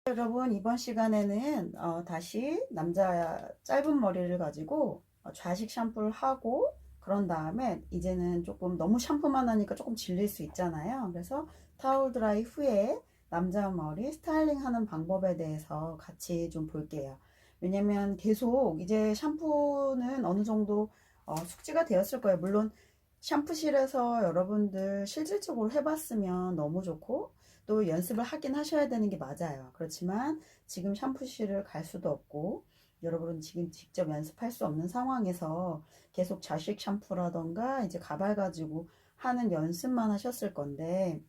여러분, 이번 시간에는 다시 남자 짧은 머리를 가지고 좌식 샴푸를 하고, 그런 다음에 이제는 조금 너무 샴푸만 하니까 조금 질릴 수 있잖아요. 그래서 타올 드라이 후에 남자 머리 스타일링 하는 방법에 대해서 같이 좀 볼게요. 왜냐면 계속 이제 샴푸는 어느 정도 숙지가 되었을 거예요. 물론 샴푸실에서 여러분들 실질적으로 해봤으면 너무 좋고, 또 연습을 하긴 하셔야 되는 게 맞아요. 그렇지만 지금 샴푸실을 갈 수도 없고, 여러분은 지금 직접 연습할 수 없는 상황에서 계속 좌식 샴푸라던가 이제 가발 가지고 하는 연습만 하셨을 건데,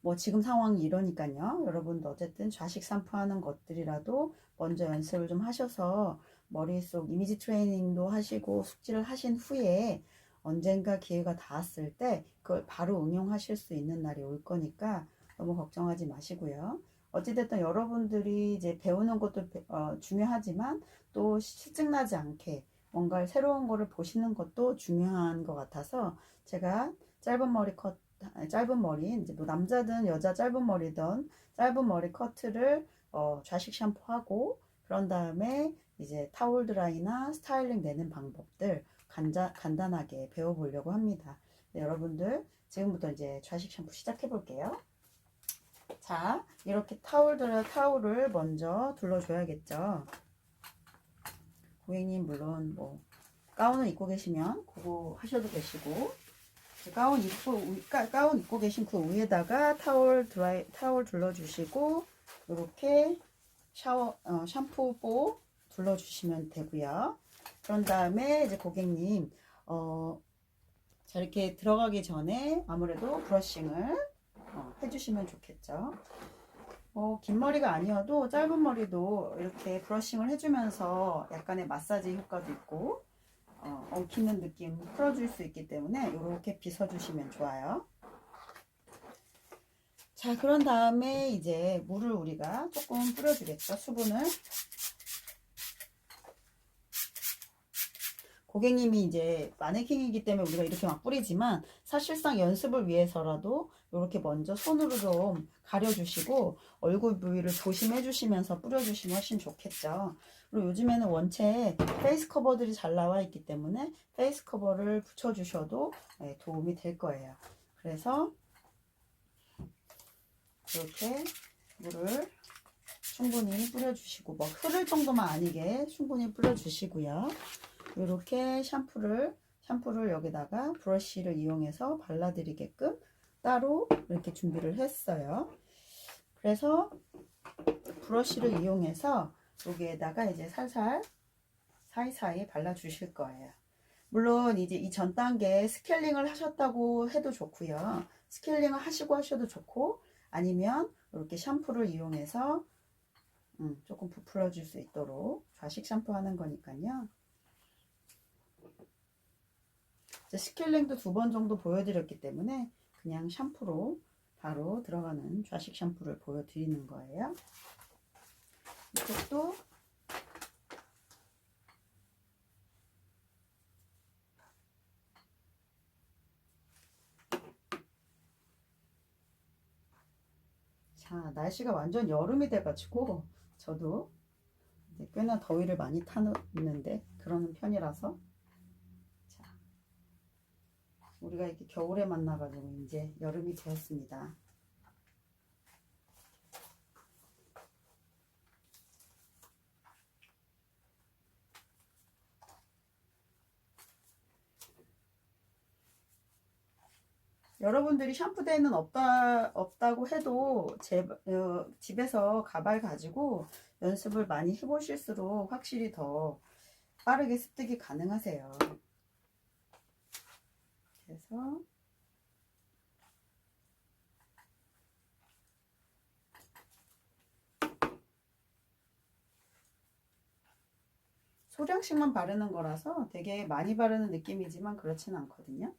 뭐 지금 상황이 이러니까요. 여러분도 어쨌든 좌식 샴푸하는 것들이라도 먼저 연습을 좀 하셔서 머릿속 이미지 트레이닝도 하시고 숙지를 하신 후에 언젠가 기회가 닿았을 때 그걸 바로 응용하실 수 있는 날이 올 거니까 너무 걱정하지 마시고요. 어찌됐든 여러분들이 이제 배우는 것도 중요하지만 또 실증나지 않게 뭔가 새로운 거를 보시는 것도 중요한 것 같아서 제가 짧은 머리, 이제 뭐 남자든 여자 짧은 머리든 짧은 머리 커트를 좌식 샴푸하고, 그런 다음에 이제 타올 드라이나 스타일링 내는 방법들 간단하게 배워보려고 합니다. 네, 여러분들 지금부터 이제 좌식 샴푸 시작해 볼게요. 자, 이렇게 타올을 먼저 둘러줘야겠죠. 고객님 물론 뭐 가운을 입고 계시면 그거 하셔도 되시고, 가운 입고 계신 그 위에다가 타올 둘러주시고, 이렇게 샴푸보 둘러주시면 되고요. 그런 다음에 이제 고객님 자, 이렇게 들어가기 전에 아무래도 브러싱을 해주시면 좋겠죠. 긴 머리가 아니어도 짧은 머리도 이렇게 브러싱을 해주면서 약간의 마사지 효과도 있고, 엉키는 느낌 풀어줄 수 있기 때문에 이렇게 빗어주시면 좋아요. 자, 그런 다음에 이제 물을 우리가 조금 뿌려주겠죠. 수분을. 고객님이 이제 마네킹이기 때문에 우리가 이렇게 막 뿌리지만, 사실상 연습을 위해서라도 이렇게 먼저 손으로 좀 가려주시고 얼굴 부위를 조심해 주시면서 뿌려주시면 훨씬 좋겠죠. 그리고 요즘에는 원체 페이스 커버들이 잘 나와 있기 때문에 페이스 커버를 붙여주셔도 도움이 될 거예요. 그래서 이렇게 물을 충분히 뿌려주시고, 뭐 흐를 정도만 아니게 충분히 뿌려주시고요. 이렇게 샴푸를 여기다가 브러쉬를 이용해서 발라드리게끔 따로 이렇게 준비를 했어요. 그래서 브러쉬를 이용해서 여기에다가 이제 살살 사이사이 발라주실 거예요. 물론 이제 이 전 단계에 스케일링을 하셨다고 해도 좋고요. 스케일링을 하시고 하셔도 좋고, 아니면 이렇게 샴푸를 이용해서 조금 부풀어 줄 수 있도록, 좌식 샴푸 하는 거니까요. 스케일링도 2번 정도 보여드렸기 때문에 그냥 샴푸로 바로 들어가는 좌식 샴푸를 보여드리는 거예요. 이것도 자, 날씨가 완전 여름이 돼가지고 저도 이제 꽤나 더위를 많이 타는데 그러는 편이라서, 자, 우리가 이렇게 겨울에 만나가지고 이제 여름이 되었습니다. 여러분들이 샴푸대는 없다고 해도 집에서 가발 가지고 연습을 많이 해보실수록 확실히 더 빠르게 습득이 가능하세요. 그래서 소량씩만 바르는 거라서 되게 많이 바르는 느낌이지만 그렇지는 않거든요.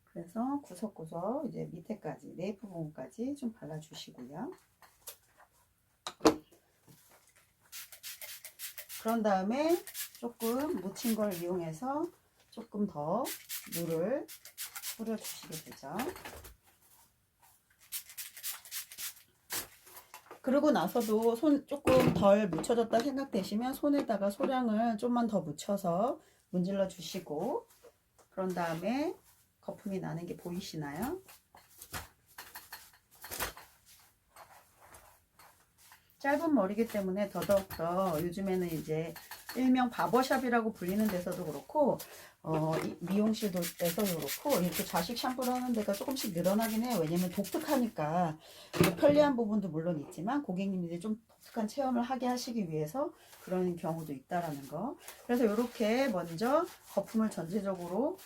그래서 구석구석 이제 밑에까지, 네이프 부분까지 좀 발라주시고요. 그런 다음에 조금 묻힌 걸 이용해서 조금 더 물을 뿌려주시게 되죠. 그러고 나서도 손 조금 덜 묻혀졌다 생각되시면 손에다가 소량을 좀만 더 묻혀서 문질러 주시고, 그런 다음에 거품이 나는 게 보이시나요? 짧은 머리기 때문에 더더욱더 요즘에는 이제 일명 바버샵이라고 불리는 데서도 그렇고 미용실에서도 그렇고 이렇게 좌식 샴푸를 하는 데가 조금씩 늘어나긴 해요. 왜냐면 독특하니까. 편리한 부분도 물론 있지만 고객님들이 좀 독특한 체험을 하게 하시기 위해서 그런 경우도 있다라는 거. 그래서 이렇게 먼저 거품을 전체적으로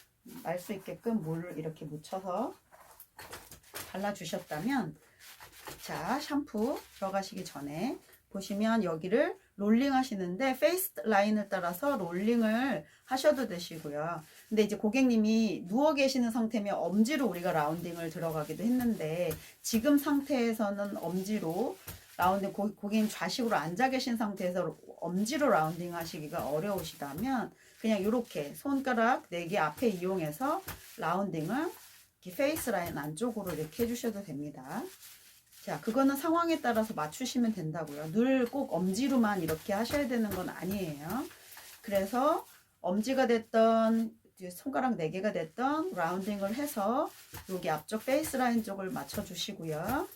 날 수 있게끔 물을 이렇게 묻혀서 발라주셨다면, 자, 샴푸 들어가시기 전에 보시면 여기를 롤링 하시는데 페이스 라인을 따라서 롤링을 하셔도 되시고요. 근데 이제 고객님이 누워 계시는 상태면 엄지로 우리가 라운딩을 들어가기도 했는데, 지금 상태에서는 엄지로 라운딩, 고객님 좌식으로 앉아 계신 상태에서 엄지로 라운딩 하시기가 어려우시다면 그냥 이렇게 손가락 4개 앞에 이용해서 라운딩을 이렇게 페이스 라인 안쪽으로 이렇게 해주셔도 됩니다. 자, 그거는 상황에 따라서 맞추시면 된다고요. 늘 꼭 엄지로만 이렇게 하셔야 되는 건 아니에요. 그래서 엄지가 됐던 손가락 4개가 됐던 라운딩을 해서 여기 앞쪽 페이스 라인 쪽을 맞춰 주시고요.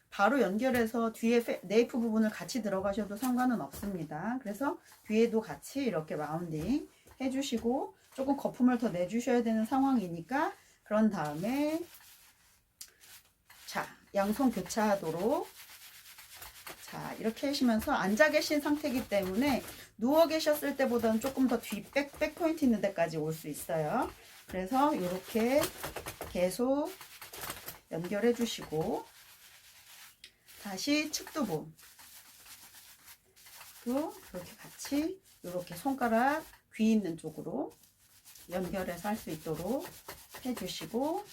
바로 연결해서 뒤에 네이프 부분을 같이 들어가셔도 상관은 없습니다. 그래서 뒤에도 같이 이렇게 라운딩 해주시고, 조금 거품을 더 내주셔야 되는 상황이니까 그런 다음에, 자, 양손 교차하도록, 자, 이렇게 하시면서 앉아 계신 상태이기 때문에 누워 계셨을 때보다는 조금 더 뒤 백 포인트 있는 데까지 올 수 있어요. 그래서 이렇게 계속 연결해 주시고, 다시 측두부 또 이렇게 같이 이렇게 손가락 귀 있는 쪽으로 연결해서 할 수 있도록 해주시고,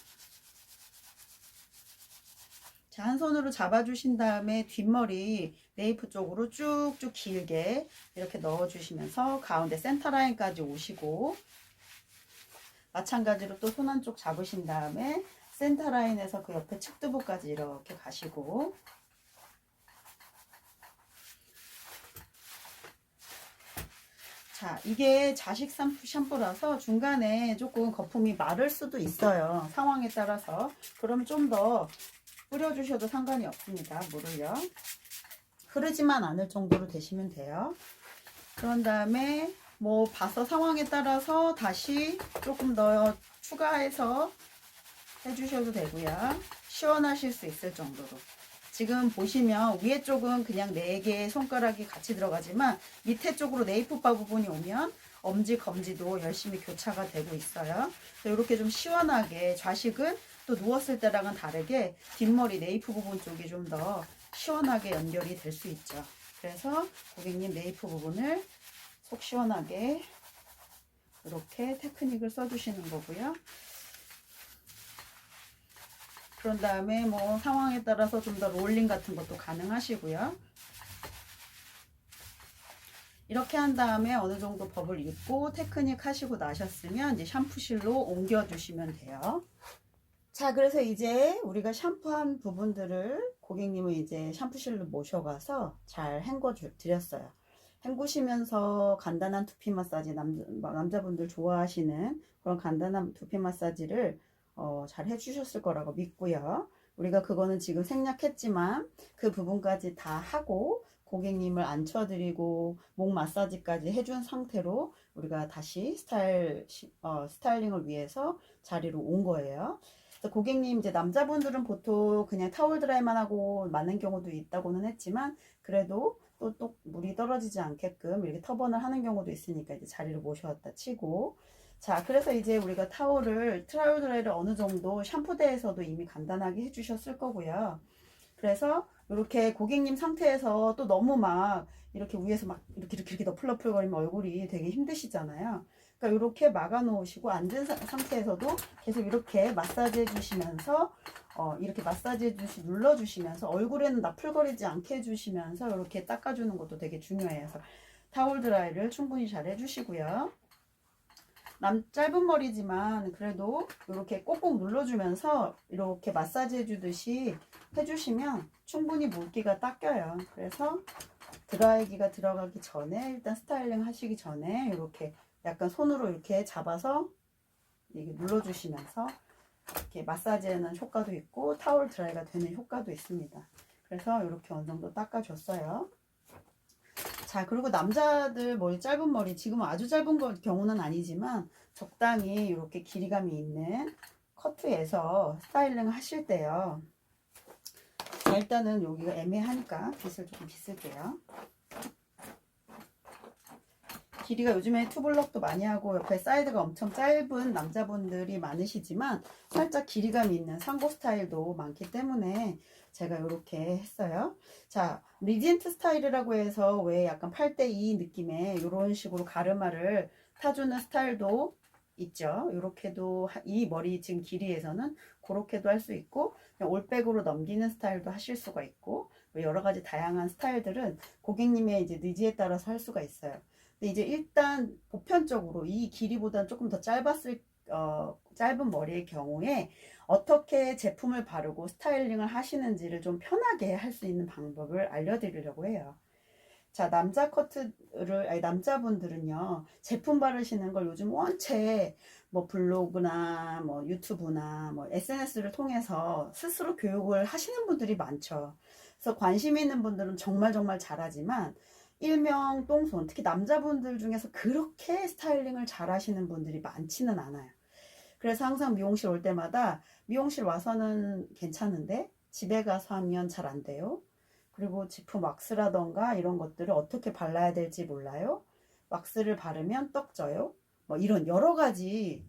자, 한 손으로 잡아주신 다음에 뒷머리 네이프 쪽으로 쭉쭉 길게 이렇게 넣어주시면서 가운데 센터 라인까지 오시고, 마찬가지로 또 손 한쪽 잡으신 다음에 센터 라인에서 그 옆에 측두부까지 이렇게 가시고, 자, 이게 자식 샴푸라서 중간에 조금 거품이 마를 수도 있어요. 상황에 따라서. 그럼 좀 더 뿌려주셔도 상관이 없습니다. 물을요. 흐르지만 않을 정도로 되시면 돼요. 그런 다음에 뭐 봐서 상황에 따라서 다시 조금 더 추가해서 해주셔도 되고요. 시원하실 수 있을 정도로. 지금 보시면 위에 쪽은 그냥 4개의 손가락이 같이 들어가지만 밑에 쪽으로 네이프바 부분이 오면 엄지, 검지도 열심히 교차가 되고 있어요. 이렇게 좀 시원하게, 좌식은 또 누웠을 때랑은 다르게 뒷머리 네이프 부분 쪽이 좀 더 시원하게 연결이 될 수 있죠. 그래서 고객님 네이프 부분을 속 시원하게 이렇게 테크닉을 써주시는 거고요. 그런 다음에 뭐 상황에 따라서 좀 더 롤링 같은 것도 가능하시고요. 이렇게 한 다음에 어느 정도 법을 읽고 테크닉 하시고 나셨으면 이제 샴푸실로 옮겨 주시면 돼요. 자, 그래서 이제 우리가 샴푸한 부분들을 고객님을 이제 샴푸실로 모셔가서 잘 헹궈 드렸어요. 헹구시면서 간단한 두피 마사지, 남자분들 좋아하시는 그런 간단한 두피 마사지를 잘 해주셨을 거라고 믿고요. 우리가 그거는 지금 생략했지만 그 부분까지 다 하고 고객님을 앉혀드리고 목 마사지까지 해준 상태로 우리가 다시 스타일링을 위해서 자리로 온 거예요. 그래서 고객님, 이제 남자분들은 보통 그냥 타월 드라이만 하고 마는 경우도 있다고는 했지만, 그래도 또 물이 떨어지지 않게끔 이렇게 터번을 하는 경우도 있으니까 이제 자리를 모셔왔다 치고, 자, 그래서 이제 우리가 타월 드라이를 어느 정도 샴푸대에서도 이미 간단하게 해주셨을 거고요. 그래서 이렇게 고객님 상태에서 또 너무 막 이렇게 위에서 막 이렇게 너플너플거리면 얼굴이 되게 힘드시잖아요. 그러니까 이렇게 막아 놓으시고 앉은 상태에서도 계속 이렇게 마사지 해주시면서 이렇게 마사지 해주시 눌러주시면서 얼굴에는 나풀거리지 않게 해주시면서 이렇게 닦아주는 것도 되게 중요해요. 그래서 타월 드라이를 충분히 잘 해주시고요. 짧은 머리지만 그래도 이렇게 꼭꼭 눌러주면서 이렇게 마사지 해주듯이 해주시면 충분히 물기가 닦여요. 그래서 드라이기가 들어가기 전에 일단 스타일링 하시기 전에 이렇게 약간 손으로 이렇게 잡아서 이게 눌러주시면서 이렇게 마사지하는 효과도 있고 타월 드라이가 되는 효과도 있습니다. 그래서 이렇게 어느 정도 닦아줬어요. 자, 그리고 남자들 머리 짧은 머리, 지금 아주 짧은 경우는 아니지만 적당히 이렇게 길이감이 있는 커트에서 스타일링 하실 때요. 자, 일단은 여기가 애매하니까 빗을 조금 빗을게요. 길이가 요즘에 투블럭도 많이 하고 옆에 사이드가 엄청 짧은 남자분들이 많으시지만 살짝 길이감이 있는 상고 스타일도 많기 때문에 제가 이렇게 했어요. 자, 리젠트 스타일이라고 해서 왜 약간 8대2 느낌의 이런 식으로 가르마를 타주는 스타일도 있죠. 이렇게도 이 머리 지금 길이에서는 그렇게도 할 수 있고 그냥 올백으로 넘기는 스타일도 하실 수가 있고 여러 가지 다양한 스타일들은 고객님의 이제 니즈에 따라서 할 수가 있어요. 근데 이제 일단 보편적으로 이 길이보다는 조금 더 짧은 머리의 경우에 어떻게 제품을 바르고 스타일링을 하시는지를 좀 편하게 할 수 있는 방법을 알려드리려고 해요. 자, 남자분들은요, 제품 바르시는 걸 요즘 원체 뭐 블로그나 뭐 유튜브나 뭐 SNS를 통해서 스스로 교육을 하시는 분들이 많죠. 그래서 관심 있는 분들은 정말 정말 잘하지만 일명 똥손, 특히 남자분들 중에서 그렇게 스타일링을 잘 하시는 분들이 많지는 않아요. 그래서 항상 미용실 올 때마다 미용실 와서는 괜찮은데 집에 가서 하면 잘 안 돼요. 그리고 제품 왁스라던가 이런 것들을 어떻게 발라야 될지 몰라요. 왁스를 바르면 떡져요. 뭐 이런 여러 가지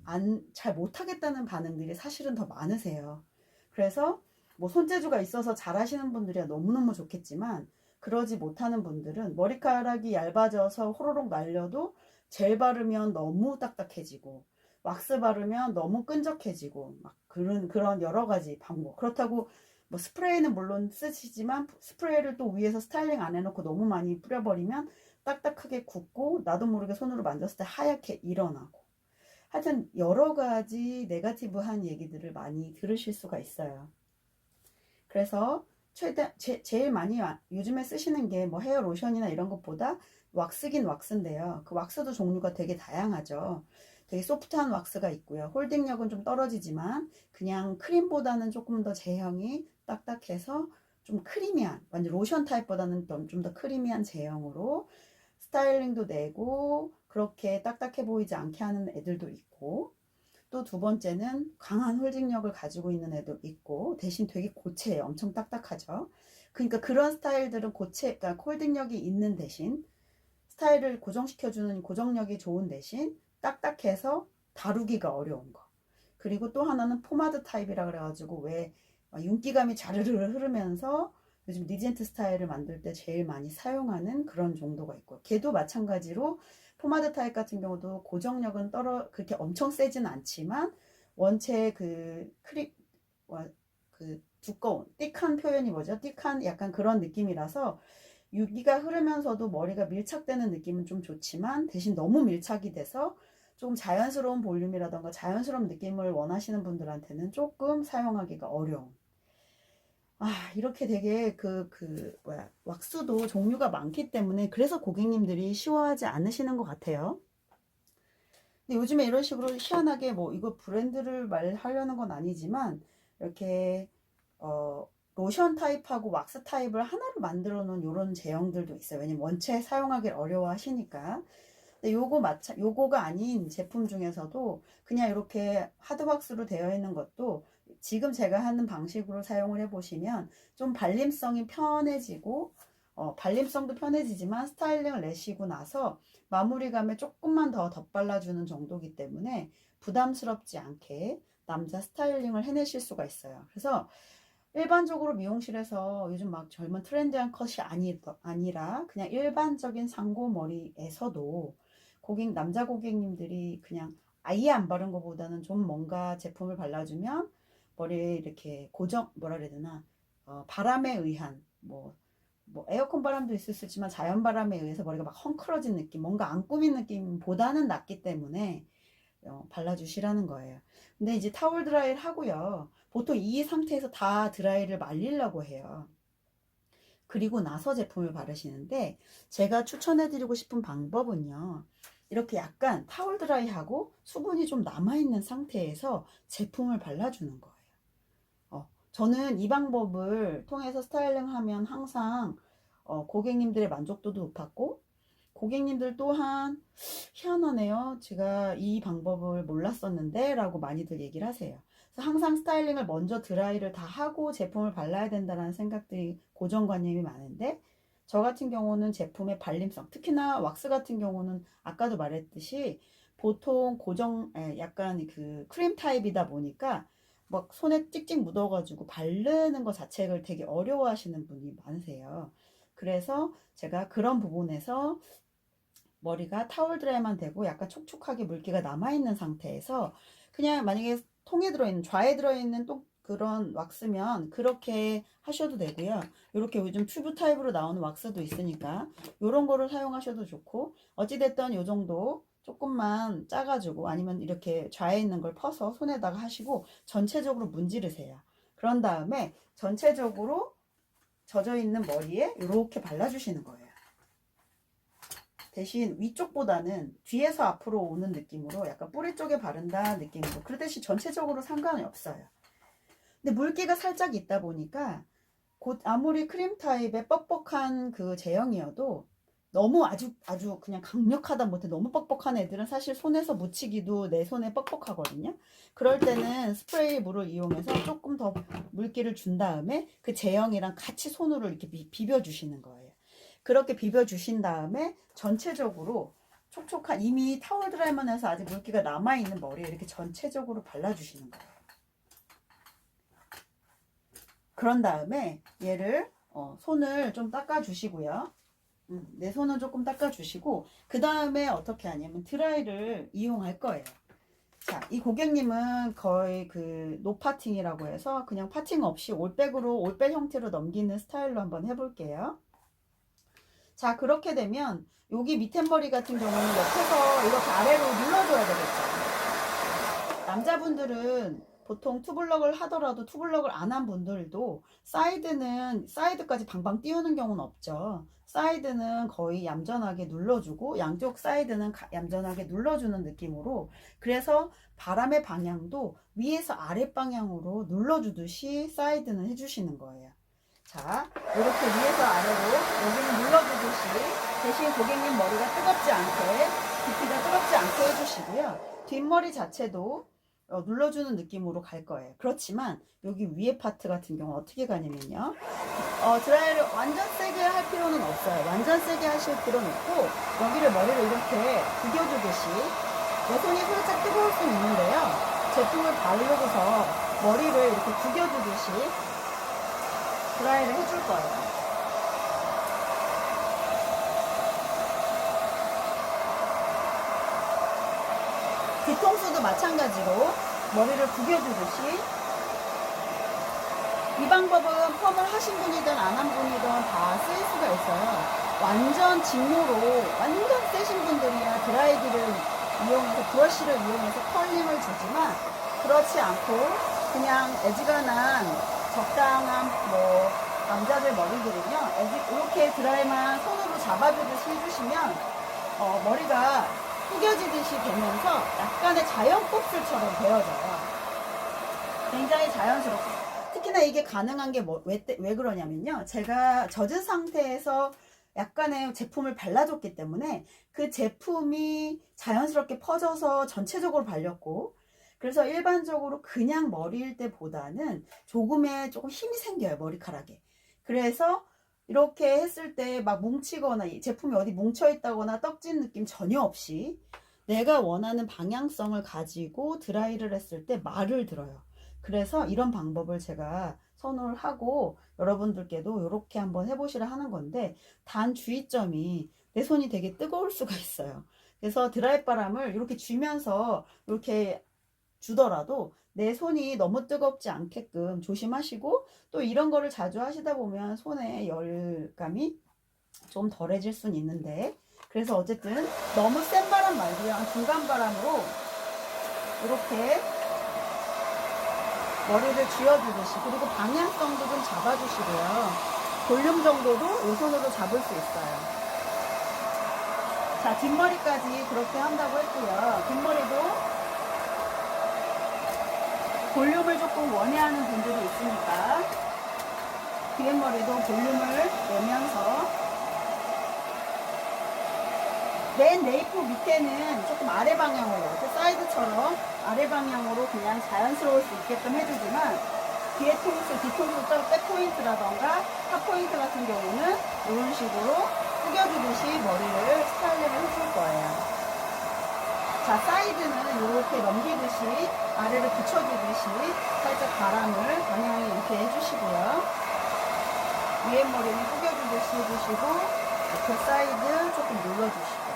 잘 못하겠다는 반응들이 사실은 더 많으세요. 그래서 뭐 손재주가 있어서 잘하시는 분들이야 너무너무 좋겠지만 그러지 못하는 분들은 머리카락이 얇아져서 호로록 날려도 젤 바르면 너무 딱딱해지고 왁스 바르면 너무 끈적해지고 막 그런 여러 가지 방법. 그렇다고 뭐 스프레이는 물론 쓰시지만 스프레이를 또 위에서 스타일링 안 해놓고 너무 많이 뿌려버리면 딱딱하게 굳고 나도 모르게 손으로 만졌을 때 하얗게 일어나고 하여튼 여러 가지 네거티브한 얘기들을 많이 들으실 수가 있어요. 그래서 제일 많이 요즘에 쓰시는 게 뭐 헤어 로션이나 이런 것보다 왁스긴 왁스인데요. 그 왁스도 종류가 되게 다양하죠. 되게 소프트한 왁스가 있고요. 홀딩력은 좀 떨어지지만 그냥 크림보다는 조금 더 제형이 딱딱해서 좀 크리미한, 완전 로션 타입보다는 좀 더 크리미한 제형으로 스타일링도 내고 그렇게 딱딱해 보이지 않게 하는 애들도 있고 또 두 번째는 강한 홀딩력을 가지고 있는 애도 있고 대신 되게 고체예요. 엄청 딱딱하죠. 그러니까 그런 스타일들은 그러니까 홀딩력이 있는 대신 스타일을 고정시켜주는 고정력이 좋은 대신 딱딱해서 다루기가 어려운 거. 그리고 또 하나는 포마드 타입이라 그래가지고 왜 윤기감이 자르르 흐르면서 요즘 리젠트 스타일을 만들 때 제일 많이 사용하는 그런 정도가 있고 걔도 마찬가지로 포마드 타입 같은 경우도 고정력은 그렇게 엄청 세진 않지만 원체 그 두꺼운 띡한 표현이 뭐죠? 띡한 약간 그런 느낌이라서 유기가 흐르면서도 머리가 밀착되는 느낌은 좀 좋지만 대신 너무 밀착이 돼서 좀 자연스러운 볼륨이라던가 자연스러운 느낌을 원하시는 분들한테는 조금 사용하기가 어려운 이렇게 되게 왁스도 종류가 많기 때문에 그래서 고객님들이 쉬워하지 않으시는 것 같아요. 근데 요즘에 이런 식으로 희한하게 뭐 이거 브랜드를 말하려는 건 아니지만 이렇게 로션 타입하고 왁스 타입을 하나로 만들어 놓은 이런 제형들도 있어요. 왜냐면 원체 사용하기 어려워 하시니까. 근데 요거가 아닌 제품 중에서도 그냥 이렇게 하드 왁스로 되어 있는 것도 지금 제가 하는 방식으로 사용을 해 보시면 좀 발림성이 편해지고 발림성도 편해지지만 스타일링을 내시고 나서 마무리감에 조금만 더 덧발라주는 정도이기 때문에 부담스럽지 않게 남자 스타일링을 해내실 수가 있어요. 그래서 일반적으로 미용실에서 요즘 막 젊은 트렌디한 컷이 아니라 그냥 일반적인 상고 머리에서도 남자 고객님들이 그냥 아예 안 바른 것보다는 좀 뭔가 제품을 발라주면 머리에 이렇게 뭐라 그래야 되나, 바람에 의한, 뭐 에어컨 바람도 있을 수 있지만 자연 바람에 의해서 머리가 막 헝클어진 느낌, 뭔가 안 꾸민 느낌보다는 낫기 때문에 발라주시라는 거예요. 근데 이제 타월 드라이를 하고요. 보통 이 상태에서 다 드라이를 말리려고 해요. 그리고 나서 제품을 바르시는데, 제가 추천해드리고 싶은 방법은요, 이렇게 약간 타월 드라이하고 수분이 좀 남아있는 상태에서 제품을 발라주는 거예요. 저는 이 방법을 통해서 스타일링하면 항상 고객님들의 만족도도 높았고, 고객님들 또한 희한하네요, 제가 이 방법을 몰랐었는데 라고 많이들 얘기를 하세요. 그래서 항상 스타일링을 먼저 드라이를 다 하고 제품을 발라야 된다는 생각들이, 고정관념이 많은데, 저 같은 경우는 제품의 발림성, 특히나 왁스 같은 경우는 아까도 말했듯이 보통 약간 그 크림 타입이다 보니까 막 손에 찍찍 묻어가지고 바르는 거 자체를 되게 어려워하시는 분이 많으세요. 그래서 제가 그런 부분에서 머리가 타월 드라이만 되고 약간 촉촉하게 물기가 남아있는 상태에서, 그냥 만약에 통에 들어있는, 좌에 들어있는 또 그런 왁스면 그렇게 하셔도 되고요. 이렇게 요즘 튜브 타입으로 나오는 왁스도 있으니까 이런 거를 사용하셔도 좋고, 어찌됐든 요 정도 조금만 짜가지고, 아니면 이렇게 좌에 있는 걸 퍼서 손에다가 하시고 전체적으로 문지르세요. 그런 다음에 전체적으로 젖어 있는 머리에 이렇게 발라주시는 거예요. 대신 위쪽보다는 뒤에서 앞으로 오는 느낌으로, 약간 뿌리 쪽에 바른다 느낌으로. 그러듯이 전체적으로 상관이 없어요. 근데 물기가 살짝 있다 보니까 곧 아무리 크림 타입의 뻑뻑한 그 제형이어도, 너무 아주 그냥 강력하다 못해 너무 뻑뻑한 애들은 사실 손에서 묻히기도 내 손에 뻑뻑하거든요. 그럴 때는 스프레이 물을 이용해서 조금 더 물기를 준 다음에 그 제형이랑 같이 손으로 이렇게 비벼 주시는 거예요. 그렇게 비벼 주신 다음에 전체적으로 촉촉한, 이미 타월 드라이만 해서 아직 물기가 남아있는 머리에 이렇게 전체적으로 발라주시는 거예요. 그런 다음에 얘를 손을 좀 닦아주시고요. 내 손은 조금 닦아주시고, 그 다음에 어떻게 하냐면 드라이를 이용할 거예요. 자, 이 고객님은 거의 그 노파팅이라고 해서 그냥 파팅 없이 올백으로, 올백 형태로 넘기는 스타일로 한번 해볼게요. 자, 그렇게 되면 여기 밑에 머리 같은 경우는 옆에서 이렇게 아래로 눌러줘야 되겠죠. 남자분들은 보통 투블럭을 하더라도 투블럭을 안 한 분들도 사이드까지 방방 띄우는 경우는 없죠. 사이드는 거의 얌전하게 눌러주고, 양쪽 사이드는 얌전하게 눌러주는 느낌으로, 그래서 바람의 방향도 위에서 아래 방향으로 눌러주듯이 사이드는 해주시는 거예요. 자, 이렇게 위에서 아래로 여기는 눌러주듯이, 대신 고객님 머리가 뜨겁지 않게, 두피가 뜨겁지 않게 해주시고요. 뒷머리 자체도 눌러주는 느낌으로 갈 거예요. 그렇지만 여기 위에 파트 같은 경우 어떻게 가냐면요, 드라이를 완전 세게 할 필요는 없어요. 완전 세게 하실 필요는 없고, 여기를 머리를 이렇게 구겨주듯이, 내 손이 살짝 뜨거울 수 있는데요, 제품을 바르고서 머리를 이렇게 구겨주듯이 드라이를 해줄 거예요. 뒤통수도 마찬가지로 머리를 구겨주듯이. 이 방법은 펌을 하신 분이든 안 한 분이든 다 쓸 수가 있어요. 완전 직모로 완전 세신 분들이야 드라이기를 이용해서, 브러쉬를 이용해서 컬링을 주지만, 그렇지 않고 그냥 애지간한 적당한 남자들 머리들은요, 이렇게 드라이만 손으로 잡아주듯이 해주시면 머리가 구겨지듯이 되면서 약간의 자연 곱슬처럼 되어져요. 굉장히 자연스럽고, 특히나 이게 가능한 게 왜 그러냐면요, 제가 젖은 상태에서 약간의 제품을 발라줬기 때문에 그 제품이 자연스럽게 퍼져서 전체적으로 발렸고, 그래서 일반적으로 그냥 머리일 때보다는 조금 힘이 생겨요, 머리카락에. 그래서 이렇게 했을 때 막 뭉치거나 제품이 어디 뭉쳐 있다거나 떡진 느낌 전혀 없이 내가 원하는 방향성을 가지고 드라이를 했을 때 말을 들어요. 그래서 이런 방법을 제가 선호를 하고 여러분들께도 이렇게 한번 해보시라 하는 건데, 단 주의점이 내 손이 되게 뜨거울 수가 있어요. 그래서 드라이 바람을 이렇게 쥐면서 이렇게 주더라도 내 손이 너무 뜨겁지 않게끔 조심하시고, 또 이런 거를 자주 하시다 보면 손에 열감이 좀 덜해질 수는 있는데, 그래서 어쨌든 너무 센 바람 말고요, 중간 바람으로 이렇게 머리를 쥐어주듯이, 그리고 방향성도 좀 잡아주시고요. 볼륨 정도도 오손으로 잡을 수 있어요. 자, 뒷머리까지 그렇게 한다고 했고요. 뒷머리도 볼륨을 조금 원해하는 분들이 있으니까 뒷머리도 볼륨을 내면서 맨 네이프 밑에는 조금 아래 방향으로 이렇게 사이드처럼 아래 방향으로 그냥 자연스러울 수 있게끔 해주지만 뒤에 통수, 뒤통수 쪽 백포인트라던가 탑포인트 같은 경우는 이런 식으로 숙여주듯이 머리를 스타일링을 해줄 거예요. 자, 사이드는 이렇게 넘기듯이 아래를 붙여주듯이 살짝 바람을 방향을 이렇게 해주시고요. 위에 머리는 숙여주듯이 해주시고 이렇게 사이드 조금 눌러주시고.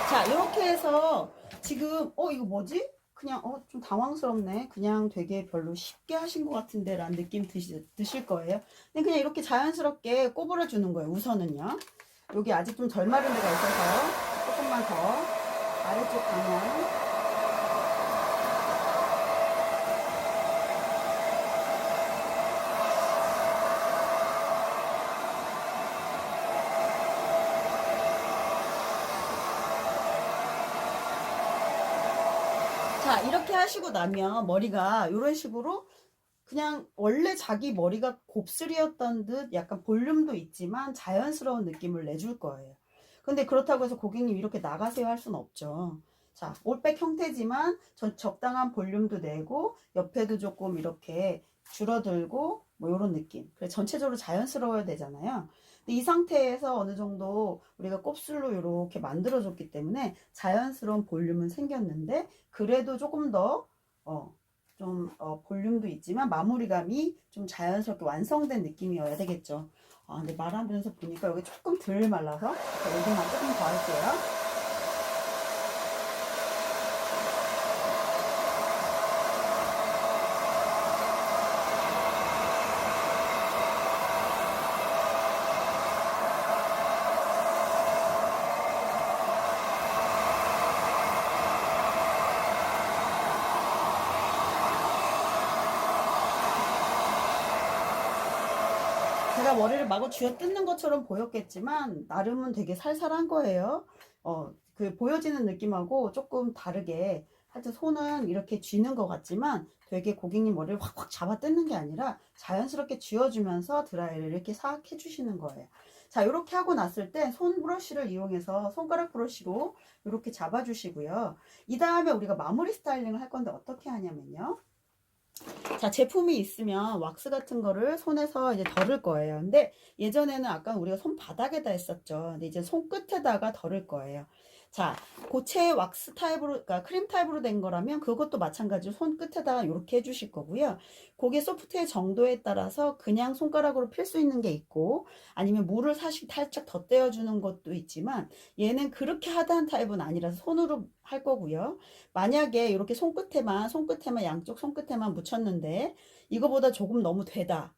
자, 이렇게 해서 지금 이거 뭐지? 그냥 좀 당황스럽네. 그냥 되게 별로 쉽게 하신 것 같은데 라는 느낌 드실 거예요. 근데 그냥 이렇게 자연스럽게 꼬부려 주는 거예요. 우선은요. 여기 아직 좀 덜 마른 데가 있어서 조금만 더 아래쪽 방향. 자, 이렇게 하시고 나면 머리가 이런 식으로 그냥 원래 자기 머리가 곱슬이었던 듯 약간 볼륨도 있지만 자연스러운 느낌을 내줄 거예요. 근데 그렇다고 해서 고객님 이렇게 나가세요 할 수는 없죠. 자, 올백 형태지만 적당한 볼륨도 내고 옆에도 조금 이렇게 줄어들고 뭐 이런 느낌. 그래 전체적으로 자연스러워야 되잖아요. 근데 이 상태에서 어느 정도 우리가 곱슬로 이렇게 만들어줬기 때문에 자연스러운 볼륨은 생겼는데 그래도 조금 더 볼륨도 있지만 마무리감이 좀 자연스럽게 완성된 느낌이어야 되겠죠. 근데 말하면서 보니까 여기 조금 덜 말라서 여기만 조금 더 할게요. 제가 머리를 마구 쥐어 뜯는 것처럼 보였겠지만 나름은 되게 살살한 거예요. 그 보여지는 느낌하고 조금 다르게 하여튼 손은 이렇게 쥐는 것 같지만 되게 고객님 머리를 확확 잡아 뜯는 게 아니라 자연스럽게 쥐어주면서 드라이를 이렇게 싹 해주시는 거예요. 자, 이렇게 하고 났을 때 손 브러쉬를 이용해서 손가락 브러쉬로 이렇게 잡아주시고요. 이 다음에 우리가 마무리 스타일링을 할 건데 어떻게 하냐면요. 자, 제품이 있으면 왁스 같은 거를 손에서 이제 덜을 거예요. 근데 예전에는 아까 우리가 손바닥에다 했었죠. 근데 이제 손끝에다가 덜을 거예요. 자, 고체 왁스 타입으로, 그러니까 크림 타입으로 된 거라면 그것도 마찬가지로 손끝에다가 이렇게 해주실 거고요. 고게 소프트의 정도에 따라서 그냥 손가락으로 필 수 있는 게 있고 아니면 물을 살짝 덧대어주는 것도 있지만 얘는 그렇게 하드한 타입은 아니라서 손으로 할 거고요. 만약에 이렇게 손끝에만 양쪽 손끝에만 묻혔는데 이거보다 조금 너무 되다.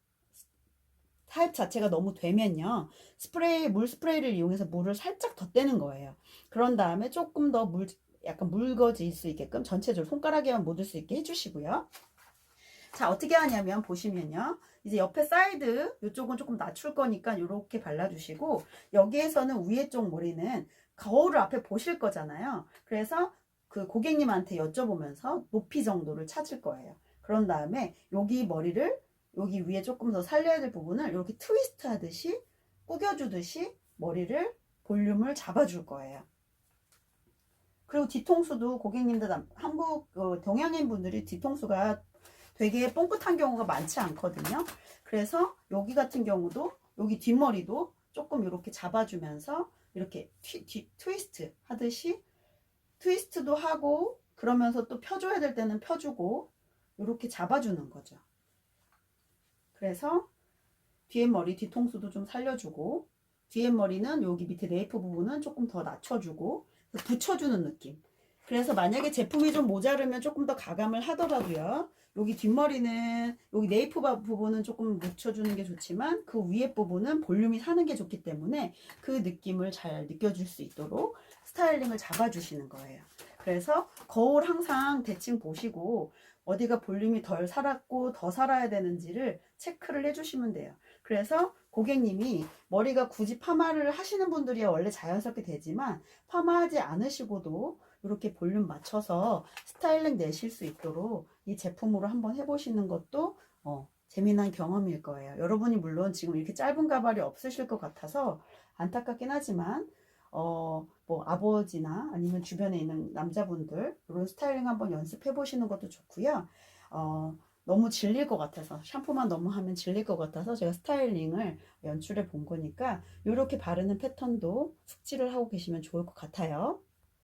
타입 자체가 너무 되면요. 물 스프레이를 이용해서 물을 살짝 덧대는 거예요. 그런 다음에 조금 더 약간 묽어질 수 있게끔 전체적으로 손가락에만 묻을 수 있게 해주시고요. 자, 어떻게 하냐면 보시면요. 이제 옆에 사이드 이쪽은 조금 낮출 거니까 이렇게 발라주시고 여기에서는 위에 쪽 머리는 거울을 앞에 보실 거잖아요. 그래서 그 고객님한테 여쭤보면서 높이 정도를 찾을 거예요. 그런 다음에 여기 머리를 여기 위에 조금 더 살려야 될 부분을 이렇게 트위스트 하듯이 꾸겨주듯이 머리를 볼륨을 잡아줄 거예요. 그리고 뒤통수도 고객님들 한국 동양인 분들이 뒤통수가 되게 뽕긋한 경우가 많지 않거든요. 그래서 여기 같은 경우도 여기 뒷머리도 조금 이렇게 잡아주면서 이렇게 트위스트 하듯이 트위스트도 하고 그러면서 또 펴줘야 될 때는 펴주고 이렇게 잡아주는 거죠. 그래서 뒤에 머리 뒤통수도 좀 살려주고 뒤에 머리는 여기 밑에 네이프 부분은 조금 더 낮춰주고 붙여주는 느낌. 그래서 만약에 제품이 좀 모자르면 조금 더 가감을 하더라도요. 여기 뒷머리는 여기 네이프 부분은 조금 묻혀주는 게 좋지만 그 위에 부분은 볼륨이 사는 게 좋기 때문에 그 느낌을 잘 느껴줄 수 있도록 스타일링을 잡아주시는 거예요. 그래서 거울 항상 대칭 보시고 어디가 볼륨이 덜 살았고 더 살아야 되는지를 체크를 해주시면 돼요. 그래서 고객님이 머리가 굳이 파마를 하시는 분들이야 원래 자연스럽게 되지만 파마하지 않으시고도 이렇게 볼륨 맞춰서 스타일링 내실 수 있도록 이 제품으로 한번 해보시는 것도 재미난 경험일 거예요. 여러분이 물론 지금 이렇게 짧은 가발이 없으실 것 같아서 안타깝긴 하지만 뭐 아버지나 아니면 주변에 있는 남자분들 이런 스타일링 한번 연습해 보시는 것도 좋고요. 너무 질릴 것 같아서 샴푸만 너무 하면 질릴 것 같아서 제가 스타일링을 연출해 본 거니까 이렇게 바르는 패턴도 숙지를 하고 계시면 좋을 것 같아요.